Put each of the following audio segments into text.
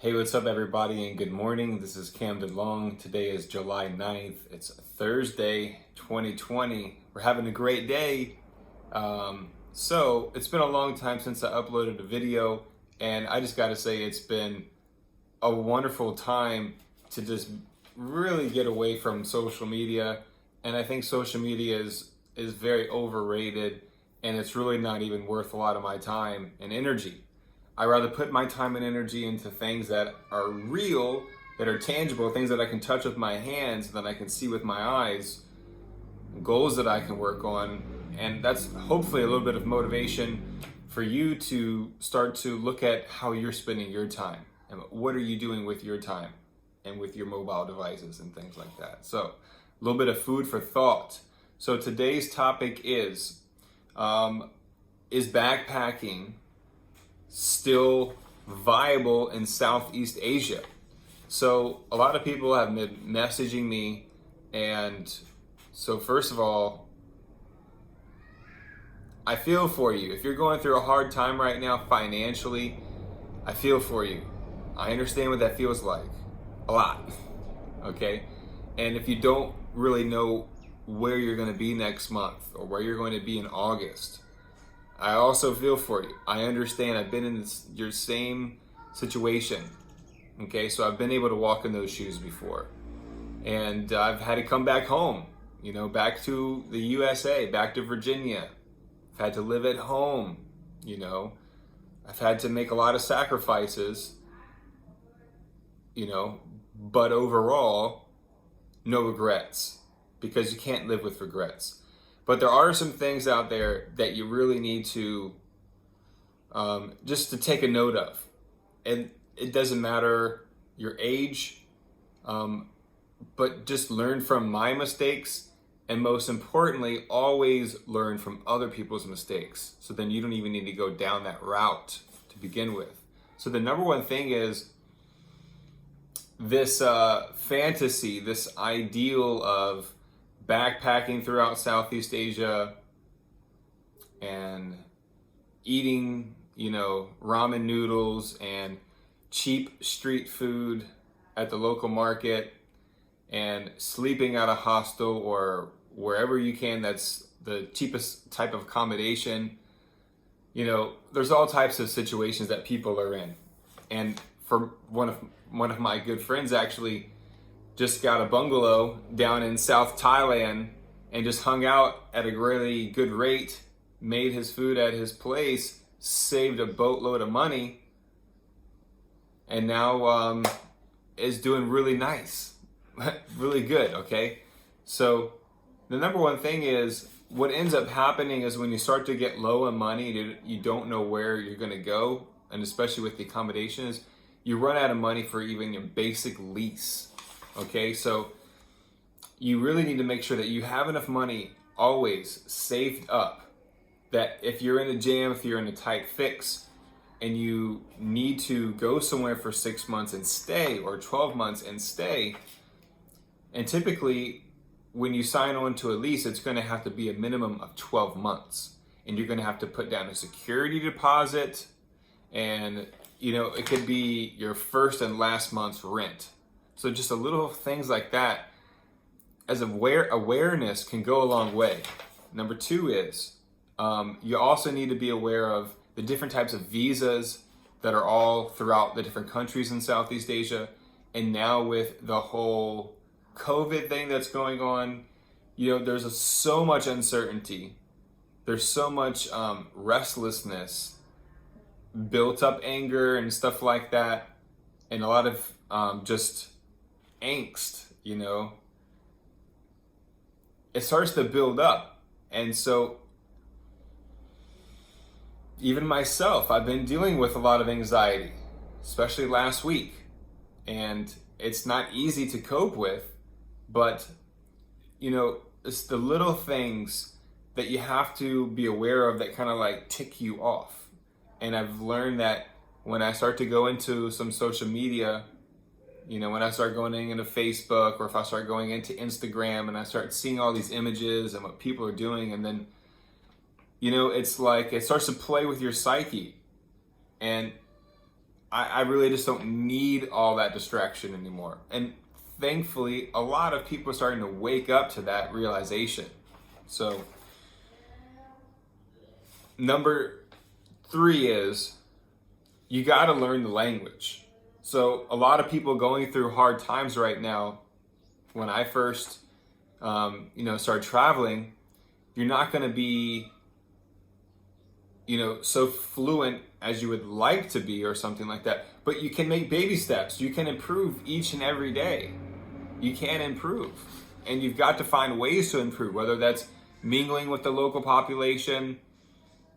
Hey, what's up, everybody, and good morning. This is Camden Long. Today is July 9th. It's Thursday, 2020. We're having a great day. So, it's been a long time since I uploaded a video, and I just got to say, it's been a wonderful time to just really get away from social media. And I think social media is very overrated, and it's really not even worth a lot of my time and energy. I rather put my time and energy into things that are real, that are tangible, things that I can touch with my hands, that I can see with my eyes, goals that I can work on. And that's hopefully a little bit of motivation for you to start to look at how you're spending your time and what are you doing with your time and with your mobile devices and things like that. So, a little bit of food for thought. So, today's topic is backpacking still viable in Southeast Asia? So a lot of people have been messaging me, and so first of all, I feel for you. If you're going through a hard time right now financially, I feel for you. I understand what that feels like. A lot. Okay? And if you don't really know where you're going to be next month or where you're going to be in August, I also feel for you. I understand. I've been in your same situation. Okay, so I've been able to walk in those shoes before. And I've had to come back home, back to the USA, back to Virginia. I've had to live at home, I've had to make a lot of sacrifices, but overall, no regrets, because you can't live with regrets. But there are some things out there that you really need to just to take a note of. And it doesn't matter your age, but just learn from my mistakes. And most importantly, always learn from other people's mistakes. So then you don't even need to go down that route to begin with. So the number one thing is this fantasy, this ideal of backpacking throughout Southeast Asia and eating, ramen noodles and cheap street food at the local market and sleeping at a hostel or wherever you can that's the cheapest type of accommodation. There's all types of situations that people are in. And for one of my good friends actually just got a bungalow down in South Thailand and just hung out at a really good rate, made his food at his place, saved a boatload of money, and now is doing really nice, really good, okay? So the number one thing is, what ends up happening is when you start to get low on money, you don't know where you're gonna go, and especially with the accommodations, you run out of money for even your basic lease. Okay, so you really need to make sure that you have enough money always saved up, that if you're in a jam, if you're in a tight fix, and you need to go somewhere for 6 months and stay, or 12 months and stay, and typically when you sign on to a lease, it's going to have to be a minimum of 12 months, and you're going to have to put down a security deposit, and it could be your first and last month's rent. So just a little things like that as awareness can go a long way. Number two is you also need to be aware of the different types of visas that are all throughout the different countries in Southeast Asia. And now with the whole COVID thing that's going on, there's so much uncertainty. There's so much restlessness, built up anger and stuff like that. And a lot of just angst, it starts to build up. And so even myself, I've been dealing with a lot of anxiety, especially last week. And it's not easy to cope with, but it's the little things that you have to be aware of that kind of like tick you off. And I've learned that when I start to go into some social media, when I start going into Facebook, or if I start going into Instagram and I start seeing all these images and what people are doing, and then, it's like it starts to play with your psyche. And I really just don't need all that distraction anymore. And thankfully, a lot of people are starting to wake up to that realization. So, number 3 is you got to learn the language. So, a lot of people going through hard times right now. When I first, started traveling, you're not going to be, so fluent as you would like to be or something like that. But you can make baby steps. You can improve each and every day. You can improve. And you've got to find ways to improve, whether that's mingling with the local population.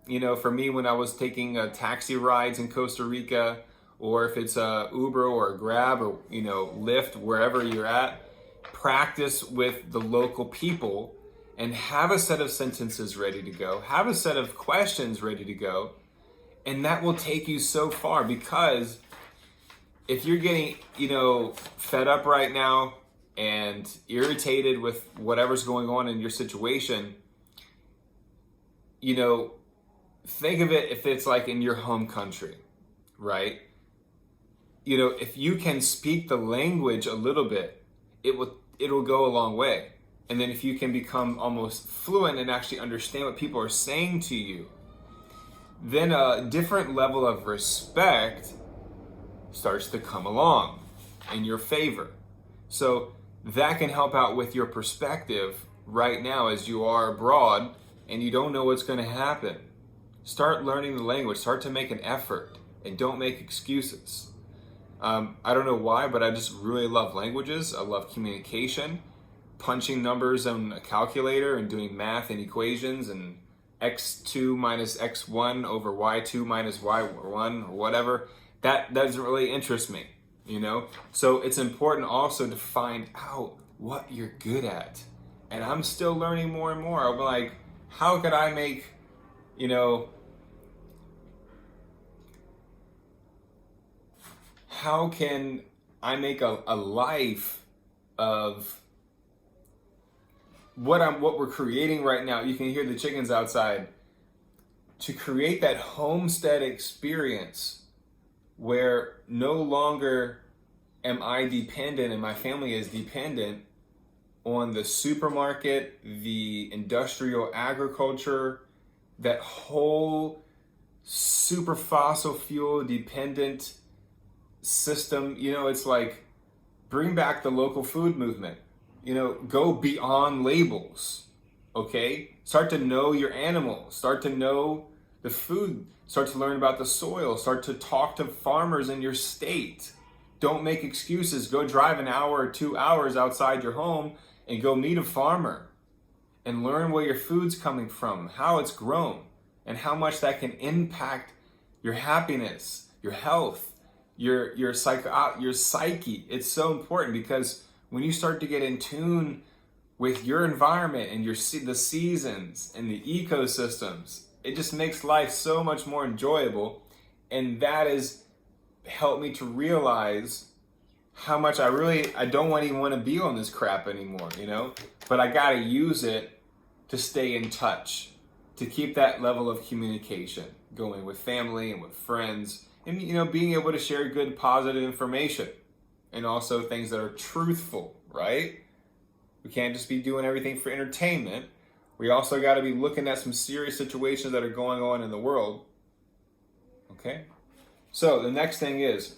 For me, when I was taking taxi rides in Costa Rica, or if it's a Uber or a Grab or, Lyft, wherever you're at, practice with the local people and have a set of sentences ready to go. Have a set of questions ready to go. And that will take you so far, because if you're getting, fed up right now and irritated with whatever's going on in your situation, think of it if it's like in your home country, right? If you can speak the language a little bit, it'll go a long way. And then if you can become almost fluent and actually understand what people are saying to you, then a different level of respect starts to come along in your favor. So that can help out with your perspective right now as you are abroad and you don't know what's going to happen. Start learning the language. Start to make an effort and don't make excuses. I don't know why, but I just really love languages. I love communication, punching numbers on a calculator and doing math and equations and x2 minus x1 over y2 minus y1 or whatever. That doesn't really interest me, So it's important also to find out what you're good at. And I'm still learning more and more. I'm like, how could I make, how can I make a life of what we're creating right now? You can hear the chickens outside. To create that homestead experience where no longer am I dependent and my family is dependent on the supermarket, the industrial agriculture, that whole super fossil fuel dependent system. It's like, bring back the local food movement. Go beyond labels, okay? Start to know your animals, start to know the food, start to learn about the soil, start to talk to farmers in your state. Don't make excuses. Go drive an hour or 2 hours outside your home and go meet a farmer and learn where your food's coming from, how it's grown, and how much that can impact your happiness, your health, your psyche. It's so important, because when you start to get in tune with your environment and the seasons and the ecosystems, it just makes life so much more enjoyable. And that has helped me to realize how much I don't even want to be on this crap anymore, but I got to use it to stay in touch, to keep that level of communication going with family and with friends, and being able to share good, positive information, and also things that are truthful, right? We can't just be doing everything for entertainment. We also got to be looking at some serious situations that are going on in the world. Okay? So the next thing is,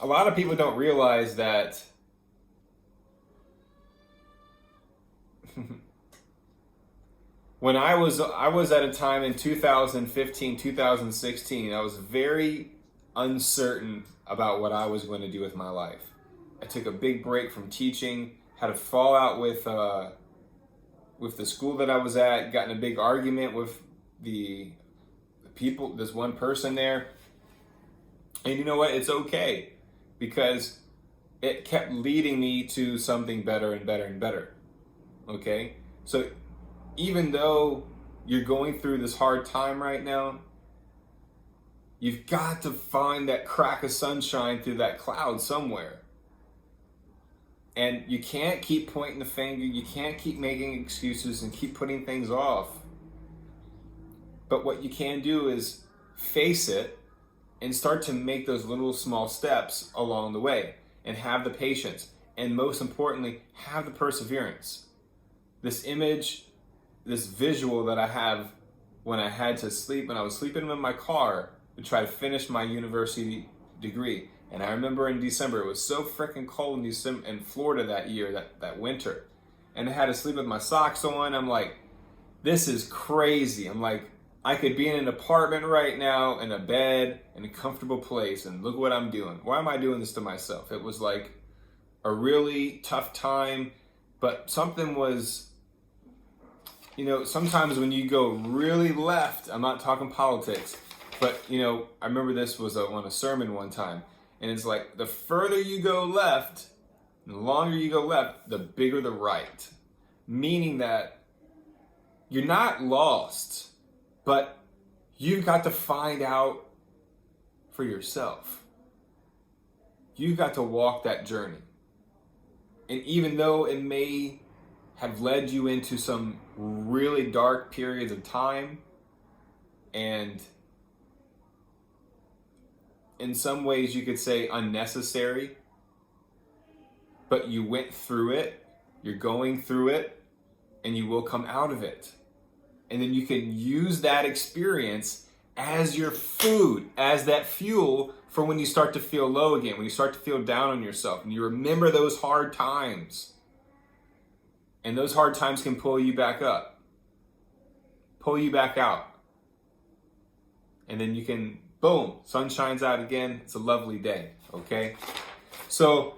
a lot of people don't realize that when I was at a time in 2015, 2016, I was very uncertain about what I was going to do with my life. I took a big break from teaching, had a fallout with the school that I was at, got in a big argument with the people, this one person there. And you know what? It's okay, because it kept leading me to something better and better and better. Okay? So even though you're going through this hard time right now, you've got to find that crack of sunshine through that cloud somewhere. And you can't keep pointing the finger. You can't keep making excuses and keep putting things off. But what you can do is face it and start to make those little small steps along the way and have the patience. And most importantly, have the perseverance. This image, this visual that I have when I had to sleep, when I was sleeping in my car to try to finish my university degree. And I remember in December, it was so freaking cold in Florida that year, that winter. And I had to sleep with my socks on. I'm like, this is crazy. I'm like, I could be in an apartment right now, in a bed, in a comfortable place, and look what I'm doing. Why am I doing this to myself? It was like a really tough time, but something was, sometimes when you go really left, I'm not talking politics, but, I remember this was on a sermon one time, and it's like the further you go left, the longer you go left, the bigger the right. Meaning that you're not lost, but you've got to find out for yourself. You've got to walk that journey. And even though it may have led you into some really dark periods of time, and in some ways you could say unnecessary, but you went through it, you're going through it, and you will come out of it. And then you can use that experience as your food, as that fuel for when you start to feel low again, when you start to feel down on yourself, and you remember those hard times. And those hard times can pull you back up, pull you back out. And then you can, boom, sun shines out again. It's a lovely day, okay? So,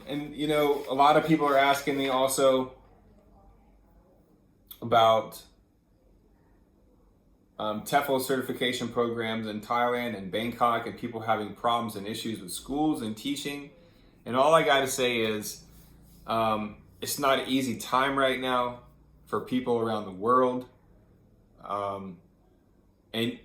and a lot of people are asking me also about TEFL certification programs in Thailand and Bangkok, and people having problems and issues with schools and teaching. And all I got to say is it's not an easy time right now for people around the world. And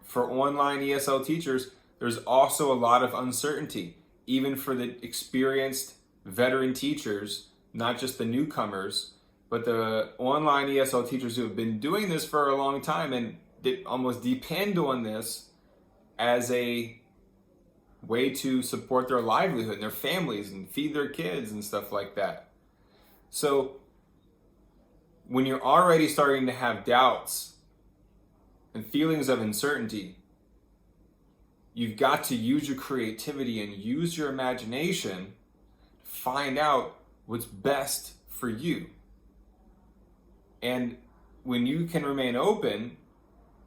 for online ESL teachers, there's also a lot of uncertainty, even for the experienced veteran teachers, not just the newcomers, but the online ESL teachers who have been doing this for a long time and they almost depend on this as a way to support their livelihood and their families and feed their kids and stuff like that. So when you're already starting to have doubts and feelings of uncertainty, you've got to use your creativity and use your imagination to find out what's best for you. And when you can remain open,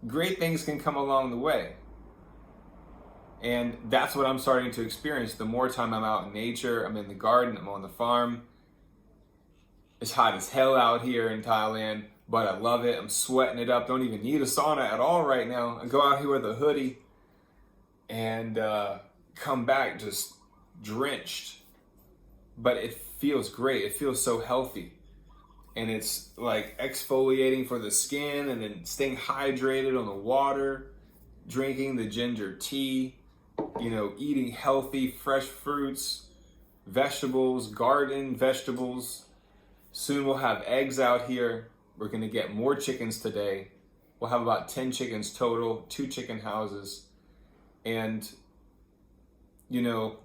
great things can come along the way. And that's what I'm starting to experience. The more time I'm out in nature, I'm in the garden, I'm on the farm. It's hot as hell out here in Thailand, but I love it. I'm sweating it up. Don't even need a sauna at all right now. I go out here with a hoodie and come back just drenched. But it feels great. It feels so healthy. And it's like exfoliating for the skin and then staying hydrated on the water, drinking the ginger tea, eating healthy, fresh fruits, vegetables, garden vegetables. Soon we'll have eggs out here. We're going to get more chickens today. We'll have about 10 chickens total, 2 chicken houses. And, you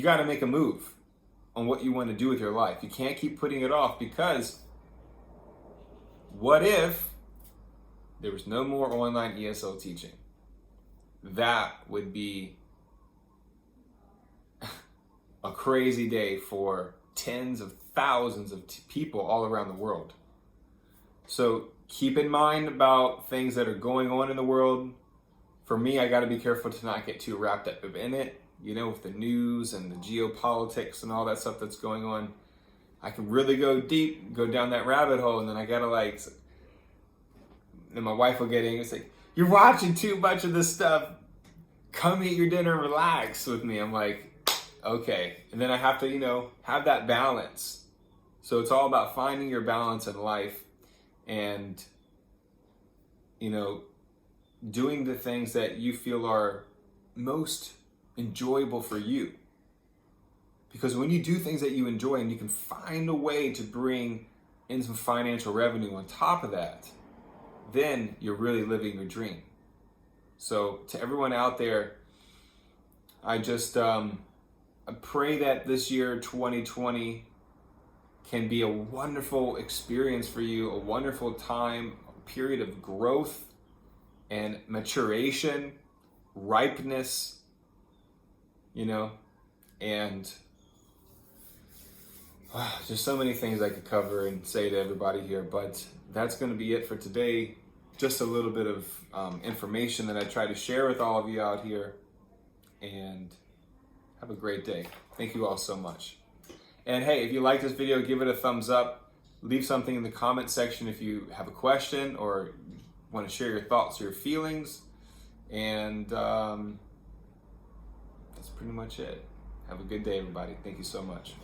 got to make a move on what you want to do with your life. You can't keep putting it off, because what if there was no more online ESL teaching? That would be a crazy day for tens of thousands of people all around the world. So keep in mind about things that are going on in the world. For me, I got to be careful to not get too wrapped up in it. With the news and the geopolitics and all that stuff that's going on, I can really go deep, go down that rabbit hole, and then I gotta then my wife will get angry and say, "You're watching too much of this stuff. Come eat your dinner and relax with me." I'm like, okay. And then I have to, have that balance. So it's all about finding your balance in life and, doing the things that you feel are most enjoyable for you. Because when you do things that you enjoy and you can find a way to bring in some financial revenue on top of that, then you're really living your dream. So to everyone out there, I just I pray that this year 2020 can be a wonderful experience for you, a wonderful time, a period of growth and maturation, ripeness, and just so many things I could cover and say to everybody here, but that's going to be it for today. Just a little bit of information that I try to share with all of you out here, and have a great day. Thank you all so much. And hey, if you like this video, give it a thumbs up. Leave something in the comment section if you have a question or want to share your thoughts or your feelings. And that's pretty much it. Have a good day, everybody. Thank you so much.